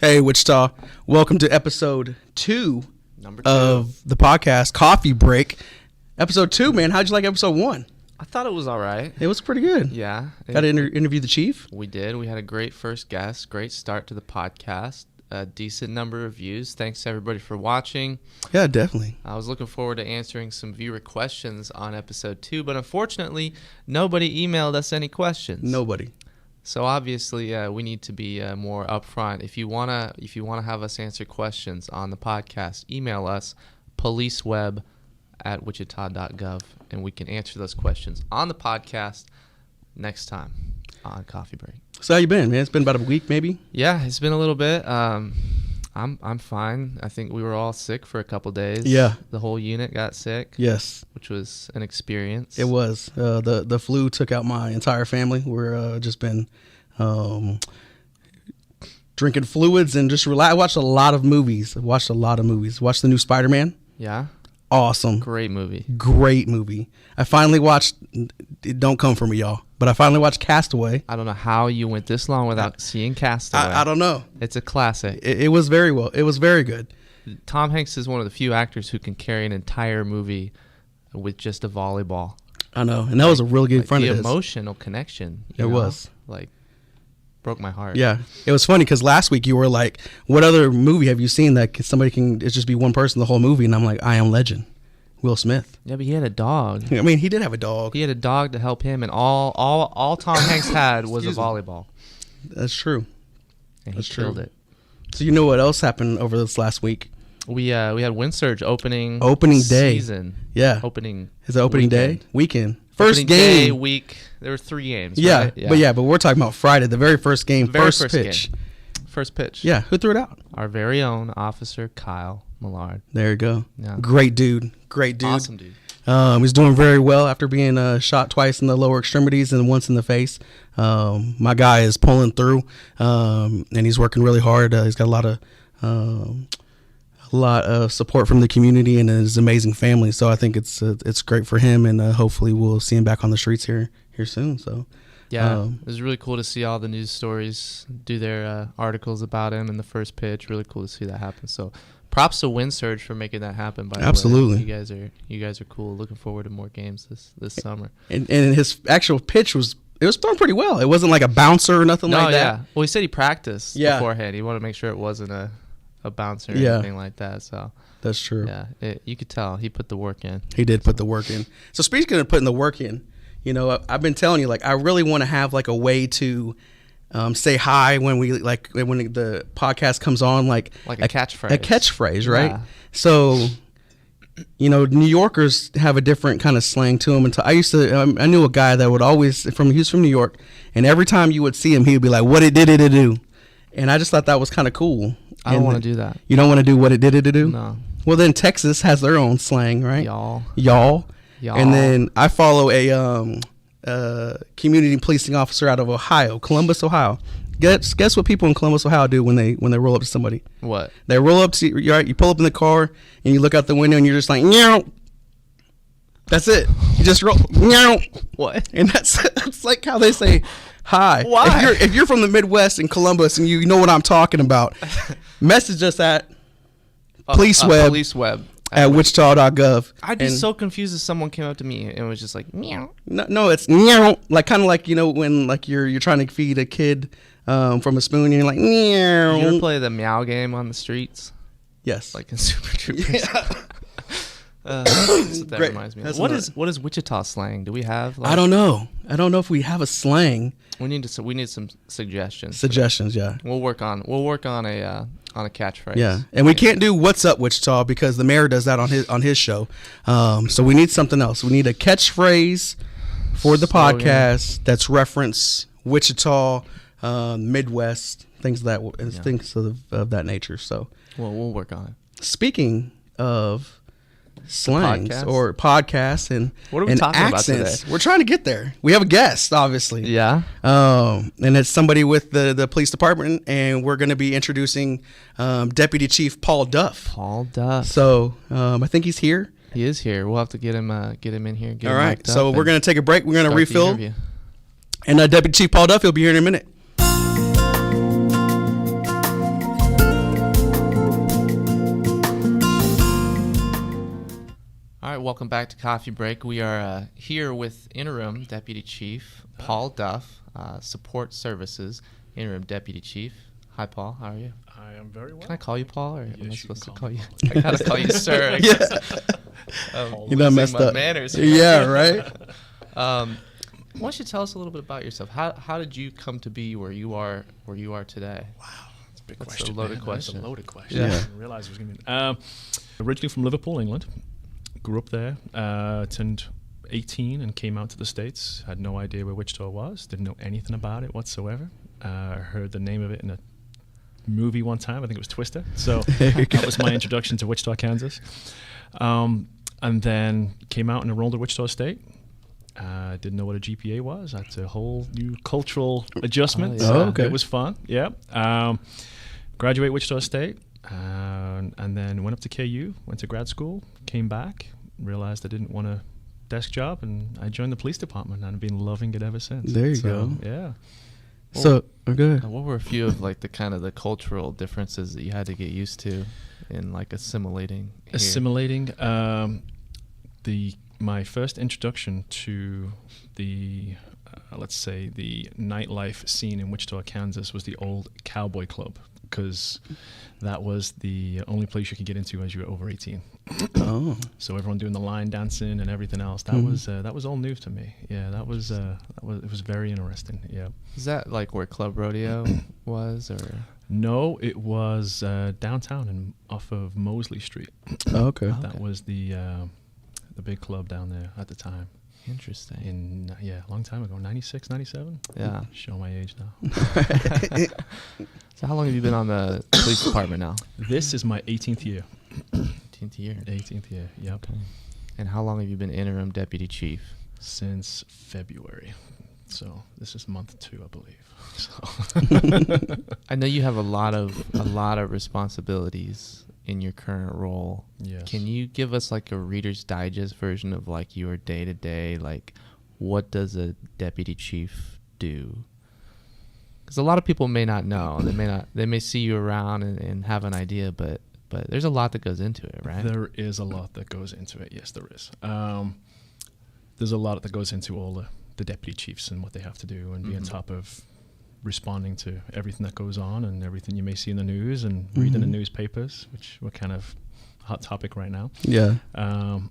Hey, Wichita. Welcome to episode 2 of the podcast, Coffee Break. Episode 2, man. How'd you like episode 1? I thought it was all right. It was pretty good. Yeah. Got to interview the chief? We did. We had a great first guest. Great start to the podcast. A decent number of views. Thanks to everybody for watching. Yeah, definitely. I was looking forward to answering some viewer questions on episode 2, but unfortunately, nobody emailed us any questions. Nobody. So obviously, we need to be more upfront. If you wanna have us answer questions on the podcast, email us policeweb@wichita.gov, and we can answer those questions on the podcast next time on Coffee Break. So how you been, man? It's been about a week, maybe. Yeah, it's been a little bit. I'm fine. I think we were all sick for a couple days. Yeah. The whole unit got sick. Yes. Which was an experience. It was. The flu took out my entire family. We're just been drinking fluids and just relax. I watched a lot of movies. Watched the new Spider-Man. Yeah. Awesome. Great movie. I finally watched, don't come for me, y'all, but I finally watched Castaway. I don't know how you went this long without seeing Castaway. I don't know. It's a classic. It was very well. It was very good. Tom Hanks is one of the few actors who can carry an entire movie with just a volleyball. I know. And that was a really good friend of his. The emotional connection. It was. Broke my heart. Yeah. It was funny because last week you were like, what other movie have you seen that somebody can, it's just be one person the whole movie? And I'm like, I Am Legend. Will Smith. Yeah, but he had a dog. I mean, he did have a dog. He had a dog to help him, and all Tom Hanks had was a volleyball. That's true. And he killed it. So you know what else happened over this last week? We had Windsurge opening day season. Yeah. Is it opening weekend. Day? Weekend. First opening game. Day, week. There were 3 games. Yeah, right? But we're talking about Friday, the very first game, first pitch. Game. First pitch. Yeah, who threw it out? Our very own Officer Kyle Millard. There you go. Yeah. Great dude. Awesome dude. He's doing very well after being shot twice in the lower extremities and once in the face. My guy is pulling through, and he's working really hard. He's got a lot of support from the community and his amazing family. So I think it's great for him, and hopefully we'll see him back on the streets here soon. So. Yeah, it was really cool to see all the news stories do their articles about him in the first pitch. Really cool to see that happen. So, props to Windsurge for making that happen. By Absolutely, the way. You guys are cool. Looking forward to more games this summer. And his actual pitch was thrown pretty well. It wasn't like a bouncer or nothing like that. Yeah. Well, he said he practiced beforehand. He wanted to make sure it wasn't a bouncer or anything like that. So that's true. Yeah, you could tell he put the work in. He did put the work in. So speaking of putting the work in. You know, I've been telling you, I really want to have a way to say hi when when the podcast comes on, like a catchphrase. A catchphrase, right? Yeah. So, New Yorkers have a different kind of slang to them. And I knew a guy that would always he was from New York, and every time you would see him, he would be like, "What it did it do?" And I just thought that was kind of cool. I don't want to do that. You don't want to do what it did it do? No. Well, then Texas has their own slang, right? Y'all. And then I follow a community policing officer out of Ohio, Columbus, Ohio. Guess what people in Columbus, Ohio do when they roll up to somebody? What? They roll up to you. You pull up in the car and you look out the window and you're just like, "Meow." That's it. You just roll, "Meow." What? And that's like how they say hi. Why? If you're from the Midwest in Columbus and you know what I'm talking about, message us at policeweb. At wichita.gov. I'd be so confused if someone came up to me and was just like, meow. No, it's meow. Kind of like, when you're trying to feed a kid from a spoon and you're like, meow. You ever play the meow game on the streets? Yes. Like in Super Troopers. Yeah. That's what that Great. reminds me of. What is Wichita slang? Do we have? I don't know. I don't know if we have a slang. We need some suggestions. Suggestions, yeah. We'll work on a catchphrase. Yeah, and we can't do "What's Up, Wichita" because the mayor does that on his show. So we need something else. We need a catchphrase for the podcast that's reference Wichita, Midwest, things of that nature. So, we'll work on it. Speaking of slangs podcast? or podcasts and what are we talking accents, about today? we're trying to get there. We have a guest, obviously. Yeah. And it's somebody with the police department, and we're going to be introducing Deputy Chief Paul Duff. Paul Duff. So I think he's here. He is here. We'll have to get him in here. All right. So we're going to take a break. We're going to refill. And Deputy Chief Paul Duff, he'll be here in a minute. right, welcome back to Coffee Break. We are here with Interim Deputy Chief Paul Duff, Support Services Interim Deputy Chief. Hi, Paul. How are you? I am very well. Can I call you Paul, or am I supposed to call you? Paul. I gotta call you sir. You done messed up. Manners. Yeah, right. Why don't you tell us a little bit about yourself? How did you come to be where you are today? Wow, that's a big That's question. a loaded man. question. That's a loaded question. Yeah. I didn't realize it was going to be. Originally from Liverpool, England. Grew up there. Turned 18 and came out to the States. Had no idea where Wichita was. Didn't know anything about it whatsoever. Heard the name of it in a movie one time. I think it was Twister. So that was my introduction to Wichita, Kansas. And then came out and enrolled at Wichita State. Didn't know what a GPA was. That's a whole new cultural adjustment. Oh, yeah. Okay. It was fun. Yeah. Graduate Wichita State, and then went up to KU. Went to grad school. Came back. Realized I didn't want a desk job, and I joined the police department, and I've been loving it ever since. There you go. Yeah. So, good. What were a few of like the cultural differences that you had to get used to in like assimilating? Here? Assimilating. My first introduction to the, let's say, the nightlife scene in Wichita, Kansas was the old Cowboy Club, because that was the only place you could get into as you were over 18. Oh. So everyone doing the line dancing and everything else, that was all new to me. Yeah, it was very interesting. Yeah. Is that like where Club Rodeo was, or? No, it was downtown and off of Mosley Street. Oh, okay. That was the big club down there at the time. Interesting. A long time ago, 96, 97. Yeah. Show my age now. So how long have you been on the police department now? This is my 18th year. 18th year. 18th year, yep. Okay. And how long have you been interim deputy chief? Since February. So this is month 2, I believe. So I know you have a lot of responsibilities in your current role. Yes. Can you give us like a Reader's Digest version of like your day to day? Like, what does a deputy chief do? Because a lot of people may not know. They may see you around and have an idea, but there's a lot that goes into it, right? There is a lot that goes into it. Yes, there is. There's a lot that goes into all the deputy chiefs and what they have to do and be on top of responding to everything that goes on and everything you may see in the news and reading the newspapers, which we're kind of a hot topic right now. Yeah. A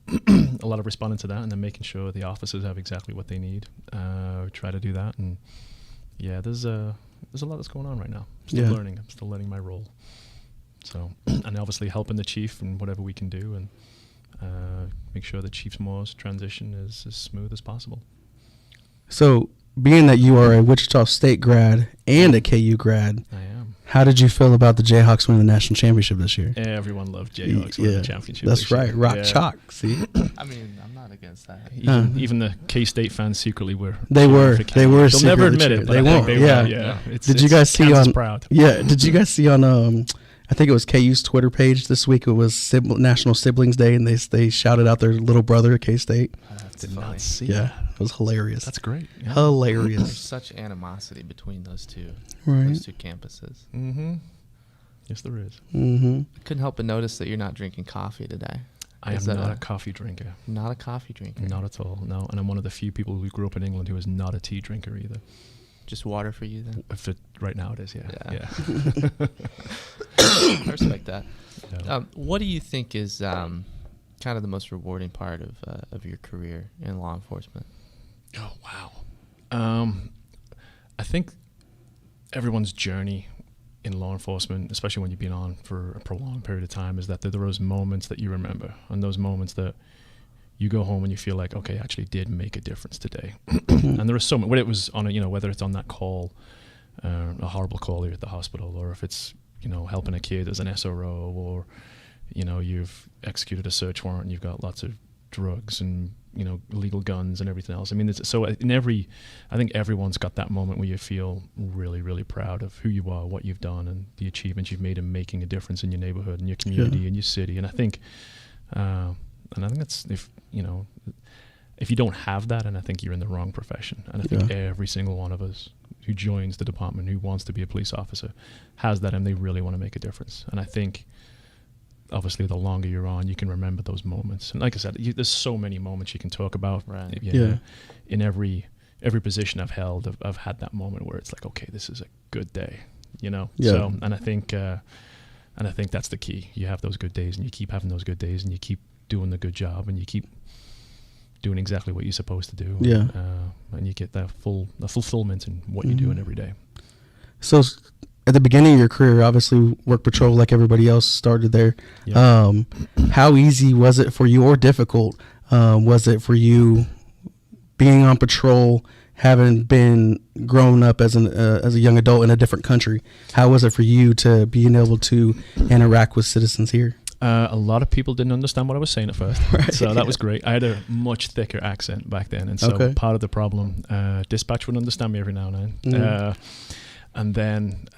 lot of responding to that and then making sure the officers have exactly what they need. Try to do that. And yeah, there's a lot that's going on right now. I'm still learning my role. So, and obviously helping the chief and whatever we can do and make sure the Chief Moore's transition is as smooth as possible. So, being that you are a Wichita State grad and a KU grad, I am. how did you feel about the Jayhawks winning the national championship this year? Everyone loved Jayhawks winning the championship. That's this year. right. Rock Yeah. chalk. See, I mean, I'm not against that. Even the K-State fans secretly were. they were. They'll never secretly admit cheering. it. But They I won't. think they Yeah. were. Yeah. Did you guys see Kansas on? proud? Yeah. Did you guys see on? I think it was KU's Twitter page this week. It was National Siblings Day, and they shouted out their little brother, K-State. That's Did funny. not see. Yeah, that. it was hilarious. That's great. Yeah. There's Hilarious. such animosity between those two Right. campuses. Mm-hmm. Yes, there is. Mm-hmm. Couldn't help but notice that you're not drinking coffee today. I am Is that not a coffee drinker. Not a coffee drinker. Not at all. No, and I'm one of the few people who grew up in England who is not a tea drinker either. Just water for you then? Right now it is. Yeah. Yeah. I respect that. Yeah. What do you think is kind of the most rewarding part of your career in law enforcement? Oh, wow. I think everyone's journey in law enforcement, especially when you've been on for a prolonged period of time, is that there are those moments that you remember and those moments that you go home and you feel like, okay, I actually did make a difference today. And there are so many, whether it was on whether it's on that call, a horrible call here at the hospital, or if it's, helping a kid as an SRO, or, you've executed a search warrant and you've got lots of drugs and, illegal guns and everything else. I mean, I think everyone's got that moment where you feel really, really proud of who you are, what you've done, and the achievements you've made in making a difference in your neighborhood and your community and your city. And I think, that's if you don't have that, and I think you're in the wrong profession. And I think every single one of us who joins the department, who wants to be a police officer, has that, and they really want to make a difference. And I think obviously the longer you're on, you can remember those moments. And like I said, there's so many moments you can talk about. Right. Yeah. In every position I've held, I've had that moment where it's like, okay, this is a good day, you know? Yeah. So, and I think that's the key. You have those good days, and you keep having those good days, and you keep doing the good job, and you keep doing exactly what you're supposed to do. Yeah. And you get the fulfillment in what you're doing every day. So at the beginning of your career, obviously work patrol like everybody else started there. Yeah. How easy was it for you, or difficult was it for you being on patrol, having been grown up as a young adult in a different country? How was it for you to being able to interact with citizens here? A lot of people didn't understand what I was saying at first, Right. so that was great. I had a much thicker accent back then, and so Okay. part of the problem, dispatch would understand me every now and then, and then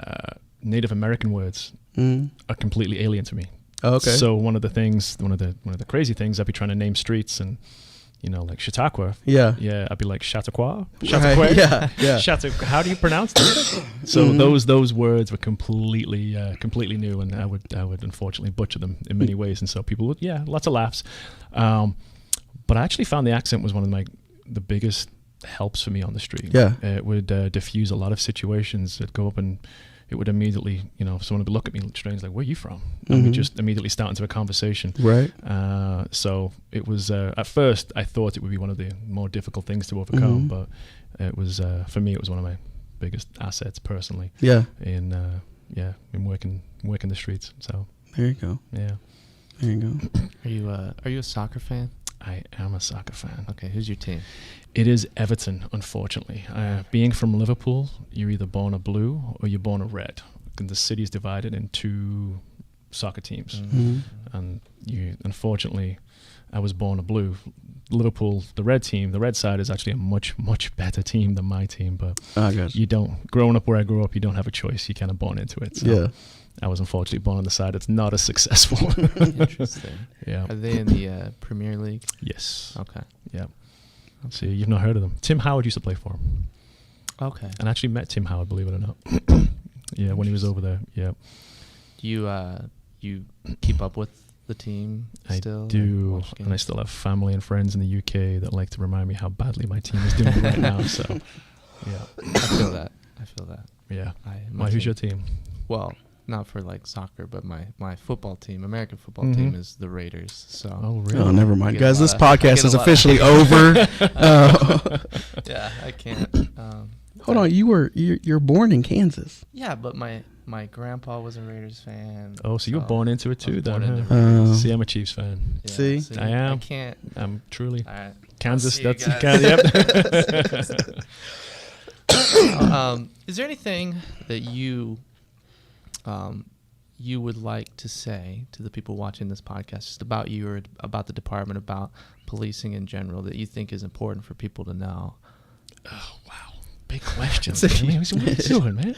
Native American words are completely alien to me. Oh, okay. So one of the crazy things, I'd be trying to name streets, and like Chautauqua. Yeah. Yeah, I'd be like Chautauqua. Right. Yeah. Yeah. How do you pronounce that? So those words were completely new, and I would unfortunately butcher them in many ways, and so people would lots of laughs. But I actually found the accent was one of the biggest helps for me on the street. Yeah. It would diffuse a lot of situations. It'd go up and it would immediately, someone would look at me strange, like, where are you from? And we just immediately start into a conversation. Right. So it was, at first I thought it would be one of the more difficult things to overcome, but it was, for me, it was one of my biggest assets personally. Yeah. In working the streets. So There you go. yeah. There you go. Are you a soccer fan? I am a soccer fan. Okay, who's your team? It is Everton, unfortunately. Being from Liverpool, you're either born a blue or you're born a red. And the city is divided in two soccer teams. And unfortunately, I was born a blue. Liverpool, the red side is actually a much, much better team than my team. But growing up where I grew up, you don't have a choice. You're kind of born into it. So Yeah. I was unfortunately born on the side that's not as successful. Interesting. Yeah. Are they in the Premier League? Yes. Okay. Yeah. See, you've not heard of them. Tim Howard used to play for him. Okay. And I actually met Tim Howard, believe it or not. Yeah, when he was over there. Yeah. Do you keep up with the team still? I do, and I still have family and friends in the UK that like to remind me how badly my team is doing right now. So, yeah. I feel that. Yeah. Who's your team? Well, not for like soccer, but my football team, American football team, is the Raiders. So. Oh, really? Oh, never mind, guys. This podcast is officially over. Yeah, I can't. Hold on, you're born in Kansas. Yeah, but my grandpa was a Raiders fan. Oh, so you were born into it too, then? Huh? See, I'm a Chiefs fan. Yeah, See? I am. I can't. I'm truly. All right. Kansas. I'll see you That's guys. Yep. Is there anything that you would like to say to the people watching this podcast, just about you or about the department, about policing in general, that you think is important for people to know? Oh, wow. Big questions. What are you doing, man?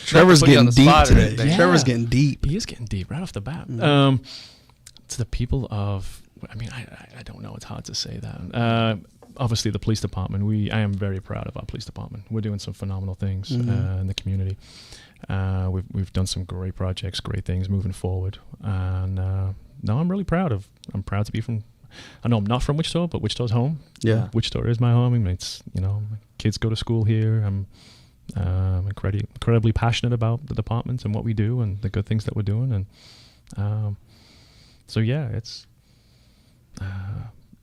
Trevor's getting deep today. Yeah. Trevor's getting deep. He is getting deep right off the bat. To the people of, I don't know. It's hard to say that. Obviously, the police department. I am very proud of our police department. We're doing some phenomenal things in the community. We've done some great projects, great things moving forward. And no, I'm really proud to be from. I know I'm not from Wichita, but Wichita's home. Yeah. Wichita is my home. I mean, it's, my kids go to school here. I'm incredibly passionate about the department and what we do and the good things that we're doing. And so, yeah, it's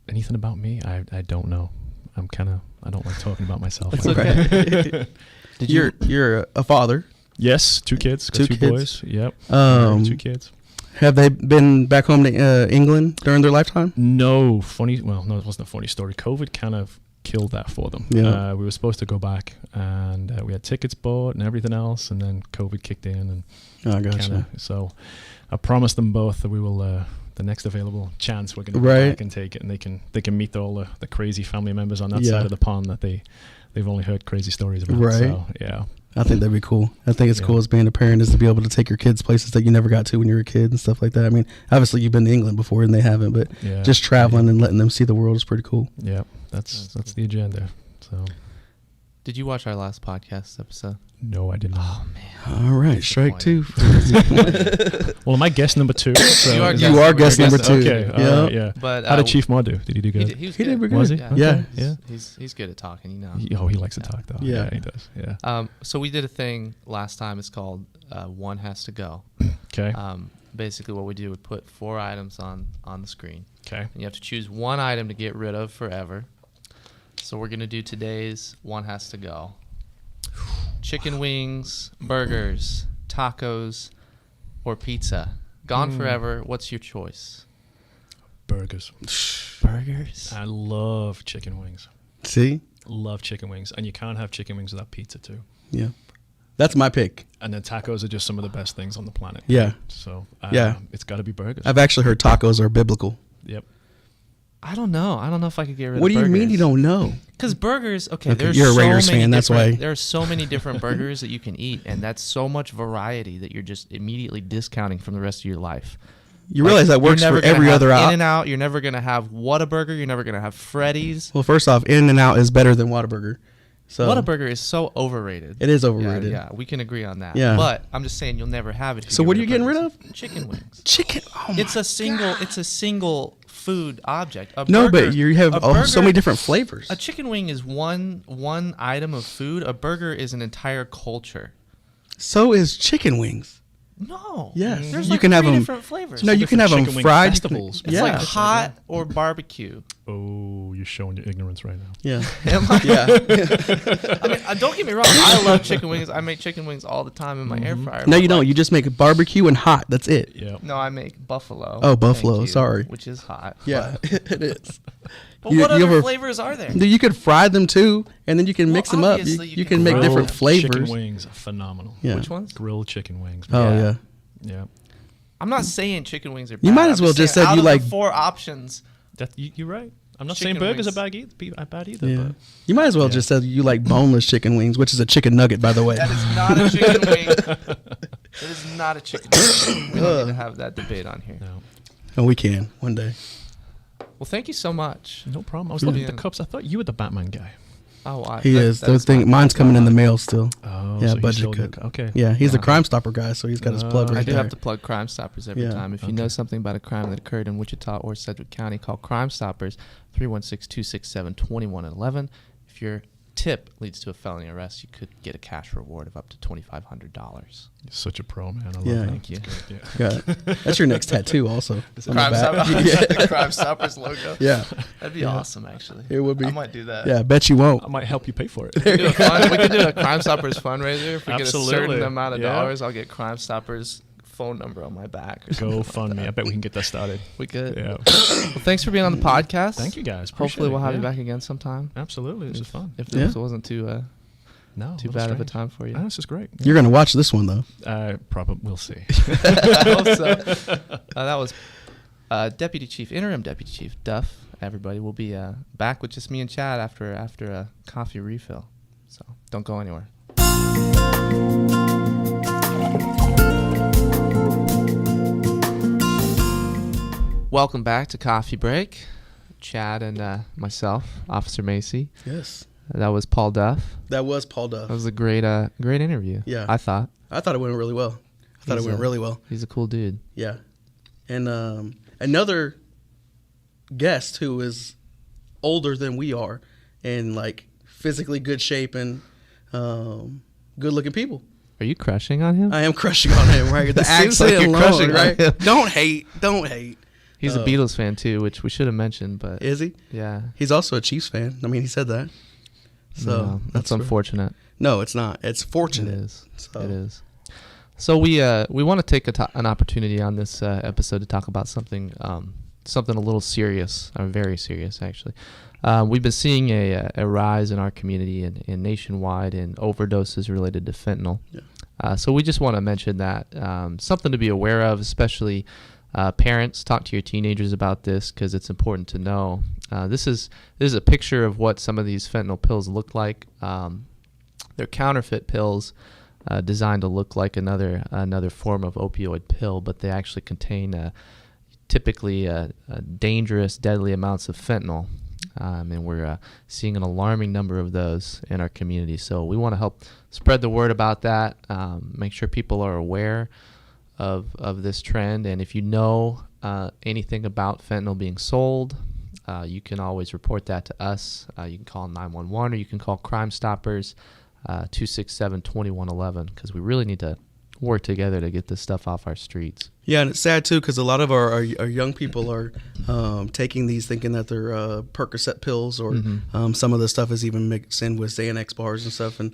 anything about me, I don't know. I don't like talking about myself. It's okay. You're a father. Yes, two kids. Got two boys. Yep. 2 kids. Have they been back home to England during their lifetime? No, it wasn't a funny story. COVID kind of killed that for them. Yeah. We were supposed to go back, and we had tickets bought and everything else, and then COVID kicked in, and I gotcha. So I promised them both that we will the next available chance we're going to go back and take it, and they can meet all the crazy family members on that side of the pond that they've only heard crazy stories about. Right. So, yeah. I think that'd be cool. I think it's cool as being a parent is to be able to take your kids places that you never got to when you were a kid and stuff like that. I mean, obviously you've been to England before and they haven't, but just traveling and letting them see the world is pretty cool. Yeah, that's the agenda. So, did you watch our last podcast episode? No, I did not. Oh man. All right, strike two. Well, am I guest number 2? So You are You are guest number two. Okay. Yeah. Yeah. But How did Chief Ma do? Did he do good? He was He did good. pretty Was good. he? Yeah. Okay. Yeah. Yeah. He's good at talking. You know. He likes to talk though. Yeah. He does. Yeah. So we did a thing last time. It's called One Has to Go. Okay. Basically, what we do, we put 4 items on the screen. Okay. And you have to choose one item to get rid of forever. So we're gonna do today's One Has to Go. Chicken wings, burgers, tacos, or pizza. Gone forever. What's your choice? Burgers. Burgers. I love chicken wings. See? Love chicken wings, and you can't have chicken wings without pizza too. Yeah. That's my pick. And then tacos are just some of the best things on the planet. Yeah. So Yeah. it's got to be burgers. I've actually heard tacos are biblical. Yep. I don't know. I don't know if I could get rid What of do you burgers. mean you don't know? Because burgers, okay, Okay, there's you're a so Raiders many fan, that's different- why. There are so many different burgers that you can eat, and that's so much variety that you're just immediately discounting from the rest of your life. You realize that works for every other In out. and Out. You're never gonna have Whataburger. You're never gonna have Freddy's. Well, first off, In and Out is better than Whataburger. So Whataburger is so overrated. it is Yeah, overrated. yeah, we can agree on that. Yeah. But I'm just saying you'll never have it. if So get what are you getting rid burgers. of? Chicken wings. Chicken. Oh my It's a single. It's a single food object. A No, burger- but you have a so burger- many different flavors. A chicken wing is one item of food. A burger is an entire culture. So is chicken wings. No. Yes. There's You like can have 3 them- different flavors. No, you can have them chicken wing fried. festivals. It's Yeah. like hot or barbecue. Oh, you're showing your ignorance right now. Yeah. Am I? Yeah. I mean, don't get me wrong. I love chicken wings. I make chicken wings all the time in my air fryer. No, but you don't. like- You just make barbecue and hot. That's it. Yeah. No, I make buffalo. Oh, Thank buffalo, you, sorry. Which is hot. Yeah, it is. But You- what you other ever- flavors are there? You could fry them too, and then you can mix them up. obviously You you can can make grill different Chicken flavors. wings, are phenomenal. Yeah. Which ones? Grilled chicken wings. Oh Yeah. yeah. Yeah. I'm not saying chicken wings are bad. You might as I'm well just saying said out you of the like- 4 options. You're right. I'm not Chicken saying burgers wings. are bad either. Yeah. But You might as well Yeah. just said you like boneless chicken wings, which is a chicken nugget, by the way. That is not a chicken wing. That is not a chicken wing. We don't need to have that debate on here. no. Oh, we can one day. Well, thank you so much. No problem. I was Yeah. looking at the cups. I thought you were the Batman guy. Oh, He is. Those things. Mine's coming in the mail still. Oh, Yeah, so he's budget still cut. the- Okay. Yeah, he's the Yeah. Crime Stopper guy, so he's got his plug Oh, right I do there. have to plug Crime Stoppers every Yeah. time. If you Okay. know something about a crime that occurred in Wichita or Sedgwick County, call Crime Stoppers 316-267-2111. If your tip leads to a felony arrest, you could get a cash reward of up to $2,500. You're such a pro, man. I love Yeah. that. Thank you. It's good, Yeah. That's your next tattoo, also. on the Crime back. Stoppers, Crime Stoppers logo. Yeah, That'd be awesome, actually. it would be. I might do that. Yeah, I bet you won't. I might help you pay for it. We could do a Crime Stoppers fundraiser. If we get a certain Absolutely. amount of Yeah. dollars, I'll get Crime Stoppers phone number on my back. Or something Go like fund me. I bet we can get that started. We could. Yeah. Well, thanks for being on the podcast. Thank you guys. Hopefully, we'll have you Yeah. back again sometime. Absolutely. This is fun. If Yeah. this wasn't too No. too not bad of a strange. time for you. No, this is great. You're gonna watch this one though. Probably. We'll see. I hope so. That was Deputy Chief, Interim Deputy Chief Duff. Everybody will be back with just me and Chad after a coffee refill. So don't go anywhere. Welcome back to Coffee Break. Chad and myself, Officer Macy. Yes, That was Paul Duff. that was Paul Duff. That was a great interview. Yeah. I thought. I thought it went really well. He's a cool dude. Yeah, and another guest who is older than we are, and like physically good shape and good looking people. Are you crushing on him? I am crushing on him, right? The It seems like accent you're alone, crushing on right? him. Don't hate. He's a Beatles fan too, which we should have mentioned, but Is he? yeah. He's also a Chiefs fan. I mean, he said that. So No, that's where- unfortunate. No, it's not. It's It fortunate. is. So. It is. So we want to take an opportunity on this episode to talk about something a little serious, or very serious actually. We've been seeing a rise in our community and nationwide in overdoses related to fentanyl. Yeah. So we just want to mention that something to be aware of, especially parents. Talk to your teenagers about this because it's important to know. This is a picture of what some of these fentanyl pills look like. They're counterfeit pills designed to look like another form of opioid pill, but they actually contain typically dangerous, deadly amounts of fentanyl. and we're seeing an alarming number of those in our community. So we want to help spread the word about that, make sure people are aware of this trend. And if you know anything about fentanyl being sold, you can always report that to us. You can call 911 or you can call Crime Stoppers 267-2111, because we really need to work together to get this stuff off our streets. Yeah, and it's sad too, because a lot of our young people are taking these thinking that they're Percocet pills, or some of the stuff is even mixed in with Xanax bars and stuff. And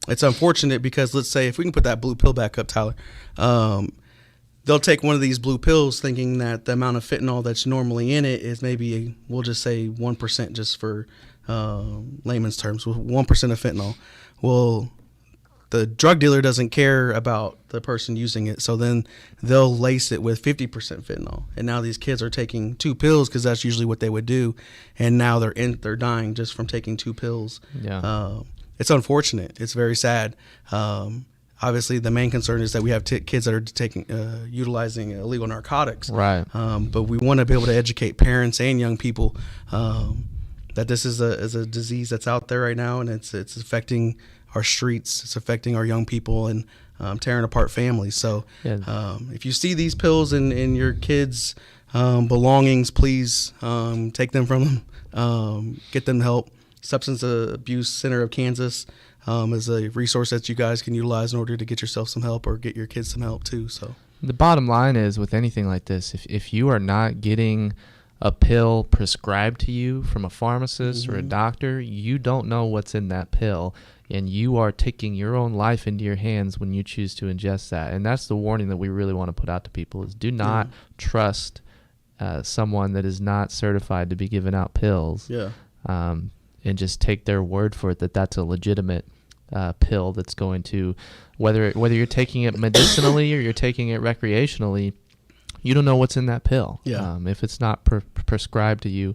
it's unfortunate because, let's say, if we can put that blue pill back up, Tyler, they'll take one of these blue pills thinking that the amount of fentanyl that's normally in it is maybe, we'll just say 1%, just for layman's terms, 1% of fentanyl. Well, the drug dealer doesn't care about the person using it, so then they'll lace it with 50% fentanyl. And now these kids are taking 2 pills because that's usually what they would do, and now they're dying just from taking 2 pills. Yeah, it's unfortunate. It's very sad. Obviously, the main concern is that we have kids that are utilizing illegal narcotics. Right. But we want to be able to educate parents and young people that this is a disease that's out there right now, and it's affecting our streets, it's affecting our young people, and tearing apart families. So if you see these pills in your kids' belongings, please take them from them, get them help. Substance Abuse Center of Kansas is a resource that you guys can utilize in order to get yourself some help or get your kids some help too. So the bottom line is, with anything like this, if you are not getting a pill prescribed to you from a pharmacist or a doctor, you don't know what's in that pill, and you are taking your own life into your hands when you choose to ingest that. And that's the warning that we really want to put out to people: is do not trust someone that is not certified to be giving out pills. And just take their word for it that that's a legitimate pill that's going to, whether you're taking it medicinally or you're taking it recreationally, you don't know what's in that pill if it's not prescribed to you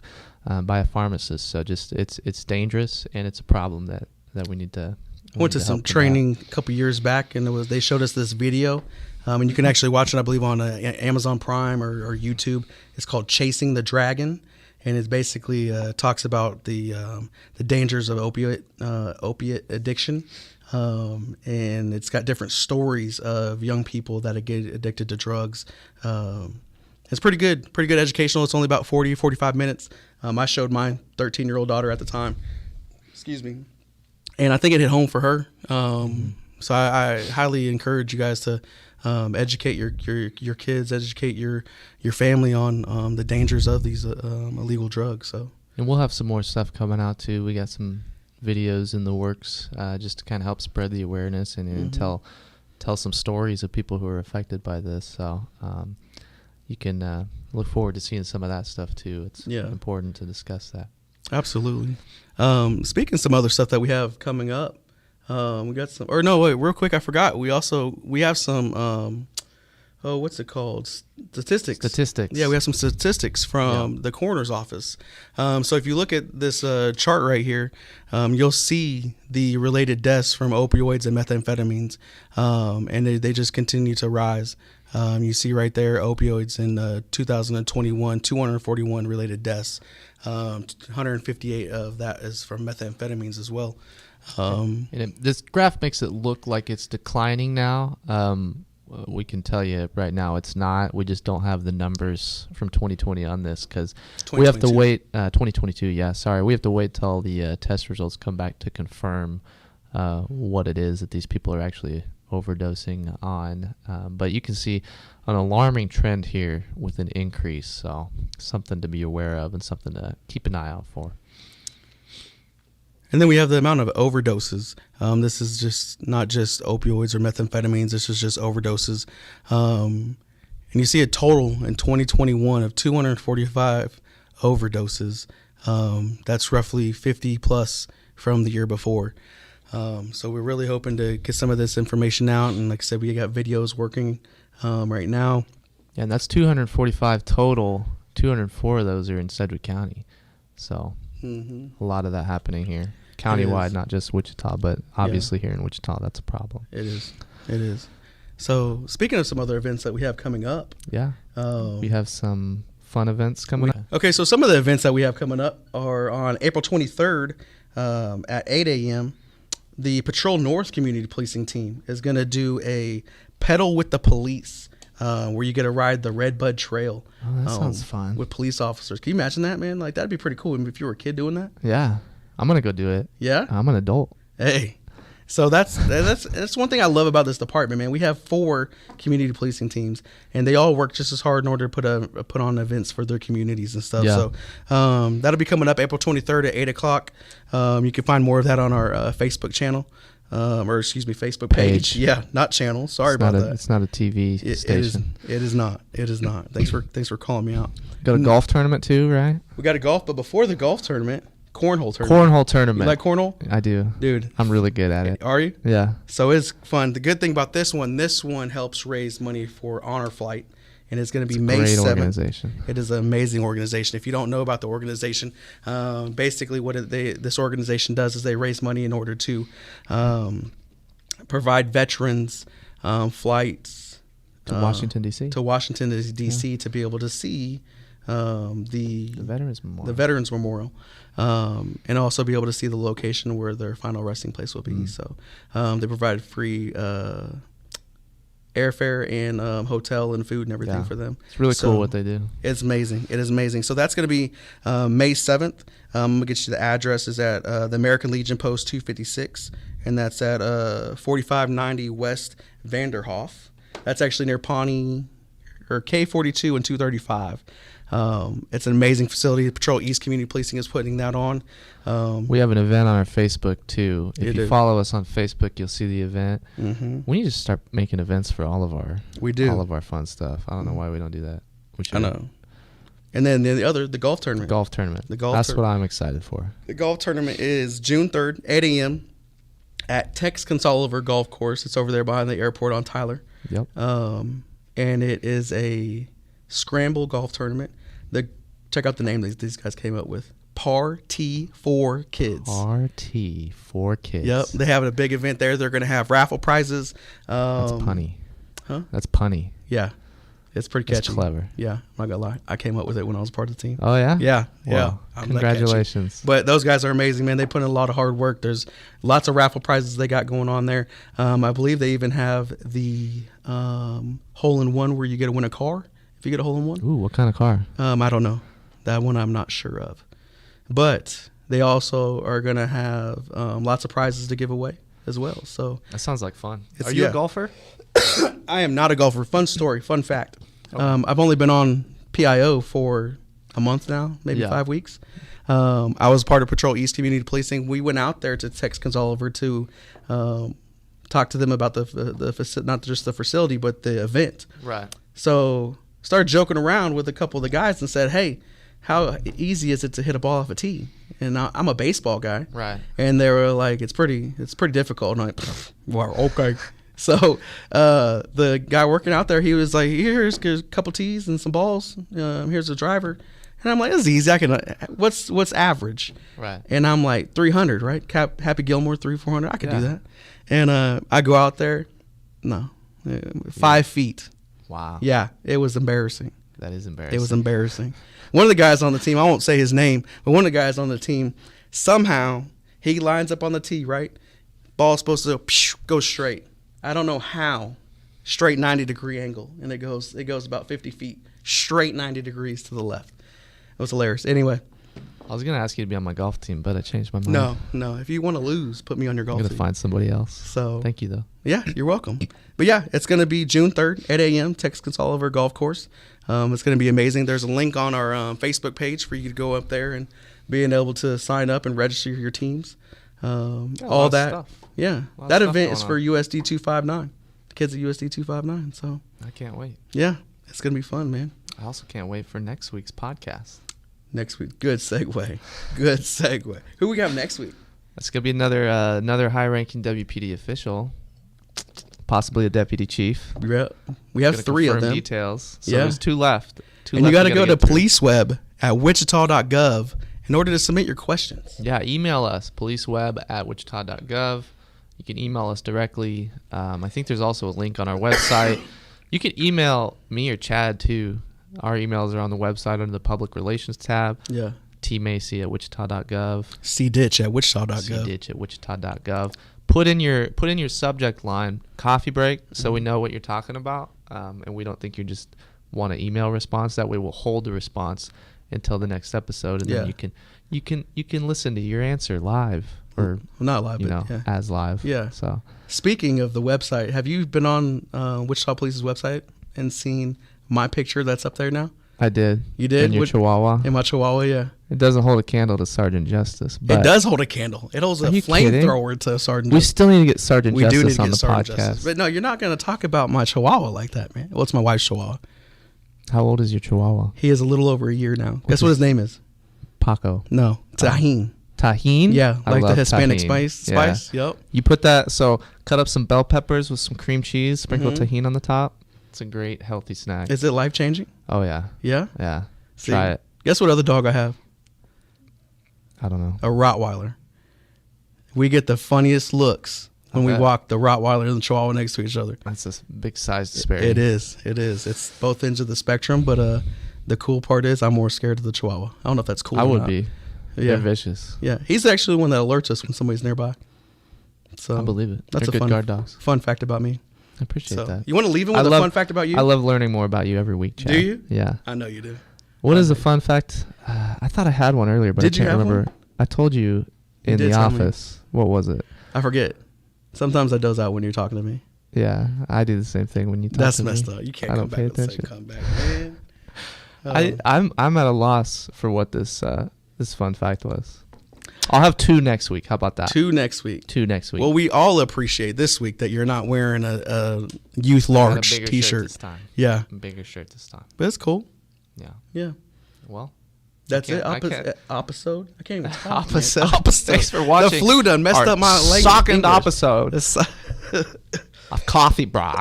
by a pharmacist. So just it's dangerous, and it's a problem that we need to. I went to some training a couple years back, and they showed us this video, and you can actually watch it, I believe, on Amazon Prime or YouTube. It's called Chasing the Dragon. And it basically talks about the dangers of opiate addiction, and it's got different stories of young people that get addicted to drugs. It's pretty good educational. It's only about 45 minutes. I showed my 13-year-old daughter at the time. Excuse me. And I think it hit home for her. So I highly encourage you guys to educate your kids, educate your family on the dangers of these illegal drugs. So, and we'll have some more stuff coming out too. We got some videos in the works just to kind of help spread the awareness and tell some stories of people who are affected by this. So you can look forward to seeing some of that stuff too. It's important to discuss that. Absolutely. Speaking of some other stuff that we have coming up. We got some, or no, wait, real quick, I forgot. We have some, what's it called? Statistics. Yeah, we have some statistics from the coroner's office. So if you look at this chart right here, you'll see the related deaths from opioids and methamphetamines, and they just continue to rise. You see right there, opioids in 2021, 241 related deaths. 158 of that is from methamphetamines as well. This graph makes it look like it's declining now. We can tell you right now it's not. We just don't have the numbers from 2020 on this because we have to wait. 2022, yeah. Sorry, we have to wait till the test results come back to confirm what it is that these people are actually overdosing on. But you can see an alarming trend here with an increase. So something to be aware of and something to keep an eye out for. And then we have the amount of overdoses. This is just not just opioids or methamphetamines. This is just overdoses. And you see a total in 2021 of 245 overdoses. That's roughly 50 plus from the year before. So we're really hoping to get some of this information out. And like I said, we got videos working right now. Yeah, and that's 245 total. 204 of those are in Sedgwick County. So a lot of that happening here. Countywide, not just Wichita, but obviously here in Wichita, that's a problem. It is. So speaking of some other events that we have coming up. Yeah. We have some fun events coming up? Okay, so some of the events that we have coming up are on April 23rd at 8 a.m. The Patrol North Community Policing Team is going to do a pedal with the police where you get to ride the Redbud Trail. Oh, that sounds fun. With police officers. Can you imagine that, man? Like, that'd be pretty cool if you were a kid doing that. Yeah. I'm going to go do it. Yeah? I'm an adult. Hey. So that's one thing I love about this department, man. We have 4 community policing teams, and they all work just as hard in order to put on events for their communities and stuff. Yeah. So that'll be coming up April 23rd at 8 o'clock. You can find more of that on our Facebook channel, Facebook page. Yeah, not channel. Sorry about that. It's not a TV station. It is not. It is not. Thanks for calling me out. Got a golf tournament too, right? We got a golf, but before the golf tournament, cornhole tournament. Cornhole tournament. You like cornhole? I do. Dude. I'm really good at it. Are you? Yeah. So it's fun. The good thing about this one helps raise money for Honor Flight, and it's going to be May 7th. Great organization. It is an amazing organization. If you don't know about the organization, basically what this organization does is they raise money in order to provide veterans flights to Washington, D.C. To Washington, D.C. to be able to see the Veterans Memorial, and also be able to see the location where their final resting place will be. So they provide free airfare and hotel and food and everything for them. It's really cool what they do. It's amazing. It is amazing. So that's going to be May 7th. I'm going to get you the address. Is at the American Legion Post 256, and that's at 4590 West Vanderhoff. That's actually near Pawnee, or K42 and 235. It's an amazing facility. Patrol East Community Policing is putting that on. We have an event on our Facebook too. If you do. follow us on Facebook, you'll see the event. Mm-hmm. We need to start making events for all of our fun stuff. I don't know why we don't do that. We should. I know. And then the golf tournament. That's what I'm excited for. The golf tournament is June 3rd, 8 a.m. at Tex Consoliver Golf Course. It's over there behind the airport on Tyler. Yep. And it is a scramble golf tournament. Check out the name these guys came up with. Party for Kids. Party for Kids. Yep. They have a big event there. They're going to have raffle prizes. That's punny. Huh? That's punny. Yeah. It's pretty catchy. It's clever. Yeah. I'm not going to lie. I came up with it when I was part of the team. Oh, yeah? Yeah. Wow. Yeah. Congratulations. But those guys are amazing, man. They put in a lot of hard work. There's lots of raffle prizes they got going on there. I believe they even have the hole-in-one where you get to win a car if you get a hole-in-one. Ooh, what kind of car? I don't know. That one I'm not sure of. But they also are going to have lots of prizes to give away as well. So that sounds like fun. Are you a golfer? I am not a golfer. Fun story, fun fact. Okay. I've only been on PIO for a month now, maybe 5 weeks. I was part of Patrol East Community Policing. We went out there to Tex Consoliver to talk to them about the not just the facility, but the event. Right. So started joking around with a couple of the guys and said, hey, how easy is it to hit a ball off a tee? And I'm a baseball guy. Right. And they were like, it's pretty difficult. And I'm like, well, okay. So the guy working out there, he was like, here's a couple tees and some balls. Here's a driver. And I'm like, this is easy. I can. What's average? Right. And I'm like 300, right? Happy Gilmore 400. I could do that. And I go out there, 5 feet. Wow. Yeah, it was embarrassing. That is embarrassing. It was embarrassing. One of the guys on the team, I won't say his name, but one of the guys on the team, somehow he lines up on the tee, right? Ball's supposed to go straight. I don't know how. Straight 90-degree angle, and it goes about 50 feet, straight 90 degrees to the left. It was hilarious. Anyway. I was going to ask you to be on my golf team, but I changed my mind. No. If you want to lose, put me on your golf team. I'm going to find somebody else. So thank you, though. Yeah, you're welcome. But yeah, it's going to be June 3rd, 8 a.m., Tex Consoliver Golf Course. It's going to be amazing. There's a link on our Facebook page for you to go up there and being able to sign up and register your teams. All that. Stuff. Yeah. That event is for USD 259. The kids at USD 259. So I can't wait. Yeah, it's going to be fun, man. I also can't wait for next week's podcast. Next week. Good segue. Good segue. Who we have next week? That's going to be another high-ranking WPD official, possibly a deputy chief. We have 3 of them. Details. So there's 2 left. And you got to go to policeweb at wichita.gov in order to submit your questions. Yeah, email us, policeweb@wichita.gov. You can email us directly. I think there's also a link on our website. You can email me or Chad, too. Our emails are on the website under the public relations tab. Yeah. tmacy@wichita.gov. Ditch at wichita.gov. Ditch@wichita.gov. Put in your subject line coffee break so we know what you're talking about, and we don't think you just want an email response. That way we'll hold the response until the next episode, and then you can listen to your answer live, or not live, but as live. Yeah. So speaking of the website, have you been on Wichita Police's website and seen my picture that's up there now? I did. You did? In your Chihuahua? In my Chihuahua, yeah. It doesn't hold a candle to Sergeant Justice. But it does hold a candle. It holds a flamethrower to Sergeant Justice. We Justice. still need to get Sergeant we Justice do need to on get the Sergeant podcast. Justice. But no, you're not going to talk about my Chihuahua like that, man. Well, it's my wife's Chihuahua. How old is your Chihuahua? He is a little over a year now. Guess what his name is? Paco. No, Tajín. Tahini? Yeah, like the Hispanic tahini. spice. Yep. You put that, so cut up some bell peppers with some cream cheese, sprinkle Mm-hmm. tahini on the top. It's a great, healthy snack. Is it life-changing? Oh, yeah. Yeah? Yeah. See, try it. Guess what other dog I have? I don't know. A Rottweiler. We get the funniest looks when we walk the Rottweiler and the Chihuahua next to each other. That's a big size disparity. It is. It's both ends of the spectrum, but the cool part is I'm more scared of the Chihuahua. I don't know if that's cool I or would not. be. Yeah. They're vicious. Yeah, he's actually the one that alerts us when somebody's nearby. So I believe it. That's They're a good guard dogs. fun fact about me. I appreciate that. You want to leave him with a fun fact about you? I love learning more about you every week, Chad. Do you? Yeah. I know you do. What is a fun fact? I thought I had one earlier, but Did I you can't have remember. one? I told you in did the tell me. office. What was it? I forget. Sometimes I doze out when you're talking to me. Yeah, I do the same thing when you talk That's to me. messed up. You can't I come don't back pay and say attention. come back, man. I'm at a loss for what this fun fact was. I'll have 2 next week. How about that? 2 next week. 2 next week. Well, we all appreciate this week that you're not wearing a youth large bigger shirt T-shirt. this time. Yeah, Bigger shirt this time. but it's cool. Yeah. Yeah, Well, that's it. I can't- Episode. I can't even talk. Opposite. Man. Thanks for watching. The flu done messed our up my language. second English. episode of Coffee Break.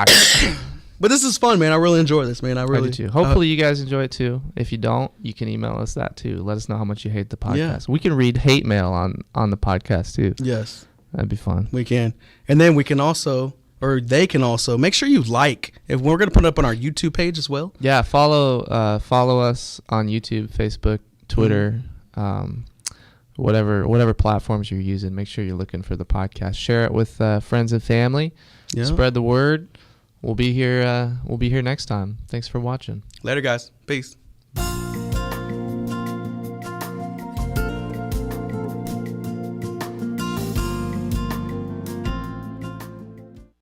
But this is fun, man. I really enjoy this, man. I I really do too. Hopefully you guys enjoy it too. If you don't, you can email us that too. Let us know how much you hate the podcast. Yeah. We can read hate mail on the podcast too. Yes, That'd be fun. we can. And then we can also, or they can also, make sure you like. If we're going to put it up on our YouTube page as well. Yeah, follow us on YouTube, Facebook, Twitter, whatever platforms you're using. Make sure you're looking for the podcast. Share it with friends and family. Yeah. Spread the word. We'll be here. We'll be here next time. Thanks for watching. Later, guys. Peace.